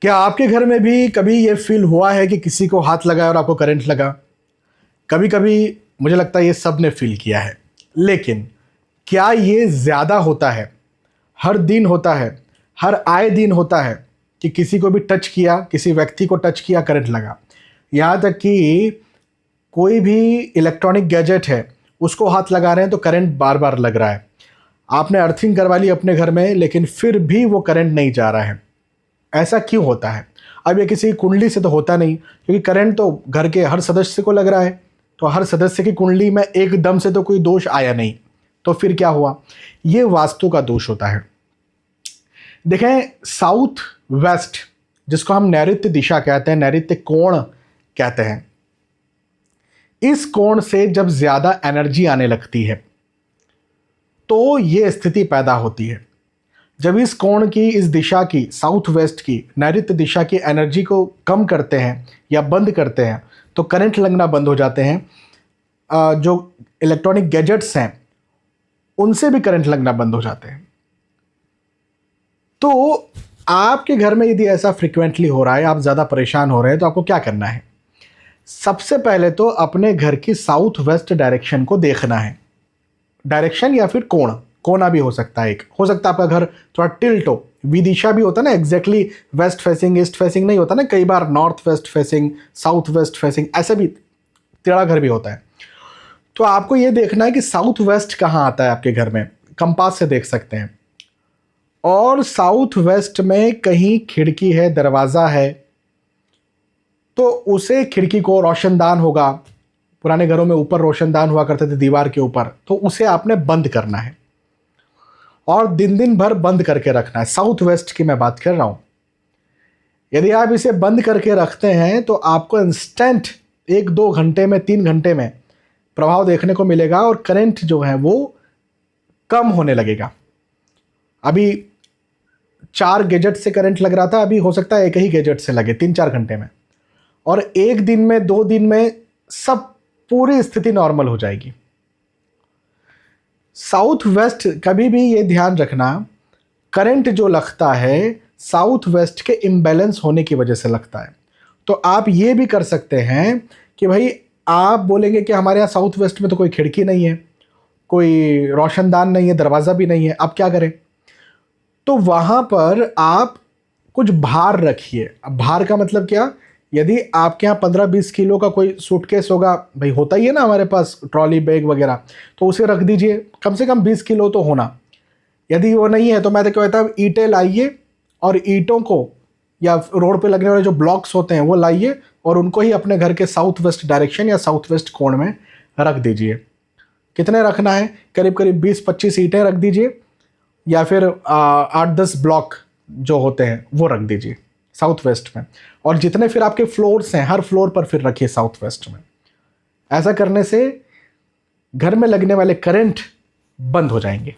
क्या आपके घर में भी कभी ये फील हुआ है कि किसी को हाथ लगाया और आपको करंट लगा? कभी कभी मुझे लगता है ये सब ने फील किया है, लेकिन क्या ये ज़्यादा होता है, हर दिन होता है, हर आए दिन होता है कि किसी को भी टच किया, किसी व्यक्ति को टच किया, करंट लगा? यहाँ तक कि कोई भी इलेक्ट्रॉनिक गैजेट है उसको हाथ लगा रहे हैं तो करंट बार बार लग रहा है। आपने अर्थिंग करवा ली अपने घर में, लेकिन फिर भी वो करंट नहीं जा रहा है। ऐसा क्यों होता है? अब ये किसी कुंडली से तो होता नहीं, क्योंकि करंट तो घर के हर सदस्य को लग रहा है, तो हर सदस्य की कुंडली में एकदम से तो कोई दोष आया नहीं। तो फिर क्या हुआ? ये वास्तु का दोष होता है। देखें, साउथ वेस्ट, जिसको हम नैऋत्य दिशा कहते हैं, नैऋत्य कोण कहते हैं, इस कोण से जब ज्यादा एनर्जी आने लगती है तो ये स्थिति पैदा होती है। जब इस कोण की, इस दिशा की, साउथ वेस्ट की, नैऋत्य दिशा की एनर्जी को कम करते हैं या बंद करते हैं तो करंट लगना बंद हो जाते हैं। जो इलेक्ट्रॉनिक गैजेट्स हैं उनसे भी करंट लगना बंद हो जाते हैं। तो आपके घर में यदि ऐसा फ्रिक्वेंटली हो रहा है, आप ज़्यादा परेशान हो रहे हैं, तो आपको क्या करना है? सबसे पहले तो अपने घर की साउथ वेस्ट डायरेक्शन को देखना है। डायरेक्शन या फिर कोण, कोना भी हो सकता है, एक हो सकता है आपका घर थोड़ा टिल्ट हो, विदिशा भी होता है ना, exactly west facing east facing नहीं होता ना, कई बार north west facing, south west facing, ऐसे भी टेढ़ा घर भी होता है। तो आपको ये देखना है कि साउथ वेस्ट कहाँ आता है आपके घर में, कंपास से देख सकते हैं। और साउथ वेस्ट में कहीं खिड़की है, दरवाज़ा है, तो उसे, खिड़की को, रोशनदान होगा, पुराने घरों में ऊपर रोशनदान हुआ करते थे दीवार के ऊपर, तो उसे आपने बंद करना है और दिन दिन भर बंद करके रखना है। साउथ वेस्ट की मैं बात कर रहा हूं। यदि आप इसे बंद करके रखते हैं तो आपको इंस्टेंट 1-2 घंटे में, 3 घंटे में प्रभाव देखने को मिलेगा और करंट जो है वो कम होने लगेगा। अभी 4 गैजेट से करंट लग रहा था, अभी हो सकता है एक ही गैजेट से लगे 3-4 घंटे में, और 1 दिन में, 2 दिन में सब पूरी स्थिति नॉर्मल हो जाएगी। साउथ वेस्ट, कभी भी ये ध्यान रखना, करंट जो लगता है साउथ वेस्ट के इम्बैलेंस होने की वजह से लगता है। तो आप ये भी कर सकते हैं कि भाई, आप बोलेंगे कि हमारे यहाँ साउथ वेस्ट में तो कोई खिड़की नहीं है, कोई रोशनदान नहीं है, दरवाज़ा भी नहीं है, अब क्या करें? तो वहाँ पर आप कुछ भार रखिए। अब भार का मतलब क्या? यदि आपके यहाँ 15-20 किलो का कोई सूटकेस होगा, भाई होता ही है ना हमारे पास, ट्रॉली बैग वगैरह, तो उसे रख दीजिए। कम से कम 20 किलो तो होना। यदि वो नहीं है तो मैं तो कहता हूँ ईंटें लाइए और ईंटों को, या रोड पे लगने वाले जो ब्लॉक्स होते हैं वो लाइए और उनको ही अपने घर के साउथ वेस्ट डायरेक्शन या साउथ वेस्ट कोण में रख दीजिए। कितने रखना है? करीब करीब 20-25 ईंटें रख दीजिए, या फिर 8-10 ब्लॉक जो होते हैं वो रख दीजिए साउथ वेस्ट में। और जितने फिर आपके फ्लोर्स हैं, हर फ्लोर पर फिर रखिए साउथ वेस्ट में। ऐसा करने से घर में लगने वाले करंट बंद हो जाएंगे।